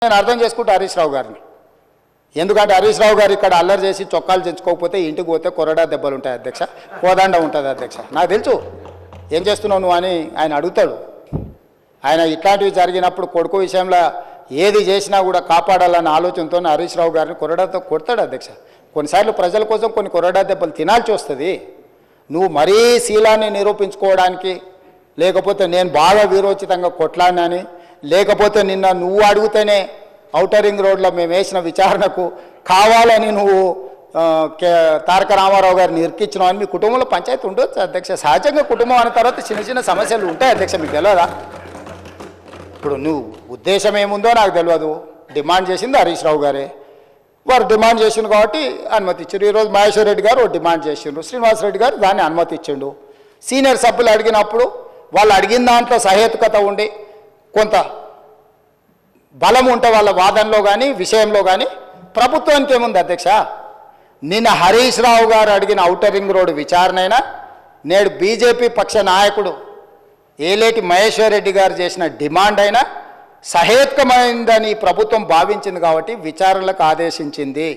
నేను అర్థం చేసుకుంటా హరీష్ రావు గారిని. ఎందుకంటే హరీష్ రావు గారు ఇక్కడ అల్లరి చేసి చొక్కాలు తెచ్చుకోకపోతే ఇంటికి పోతే కొరడా దెబ్బలు ఉంటాయి అధ్యక్ష, కోదండ ఉంటుంది అధ్యక్ష. నాకు తెలుసు ఏం చేస్తున్నావు నువ్వు అని ఆయన అడుగుతాడు. ఆయన ఇట్లాంటివి జరిగినప్పుడు కొడుకు విషయంలో ఏది చేసినా కూడా కాపాడాలన్న ఆలోచనతో హరీష్ రావు గారిని కొరడాతో కొడతాడు అధ్యక్ష. కొన్నిసార్లు ప్రజల కోసం కొన్ని కొరడా దెబ్బలు తినాల్సి వస్తుంది. నువ్వు మరీ శీలాన్ని నిరూపించుకోవడానికి, లేకపోతే నేను బాగా వీరోచితంగా కొట్లాడినని, లేకపోతే నిన్న నువ్వు అడిగితేనే ఔటర్ రింగ్ రోడ్లో మేము వేసిన విచారణకు కావాలని నువ్వు తారక రామారావు గారిని ఇరికించినావు అని మీ కుటుంబంలో పంచాయతీ ఉండొచ్చు అధ్యక్ష. సహజంగా కుటుంబం అనే తర్వాత చిన్న చిన్న సమస్యలు ఉంటాయి అధ్యక్ష, మీకు తెలియదా? ఇప్పుడు నువ్వు ఉద్దేశం ఏముందో నాకు తెలియదు. డిమాండ్ చేసింది హరీష్ రావు గారే, వారు డిమాండ్ చేసిండు కాబట్టి అనుమతి ఇచ్చారు. ఈరోజు మహేశ్వర్ రెడ్డి గారు డిమాండ్ చేసిండ్రు, శ్రీనివాసరెడ్డి గారు దాన్ని అనుమతి ఇచ్చిండు. సీనియర్ సభ్యులు అడిగినప్పుడు వాళ్ళు అడిగిన దాంట్లో సహేతుకత ఉండి కొంత బలం ఉంటే వాళ్ళ వాదనలో కానీ విషయంలో కానీ ప్రభుత్వానికి ఏముంది అధ్యక్ష? నిన్న హరీష్ రావు గారు అడిగిన ఔటర్ రింగ్ రోడ్డు విచారణ అయినా, నేడు బీజేపీ పక్ష నాయకుడు ఏలేటి మహేశ్వర్ రెడ్డి గారు చేసిన డిమాండ్ అయినా సహేతుకమైందని ప్రభుత్వం భావించింది కాబట్టి విచారణలకు ఆదేశించింది.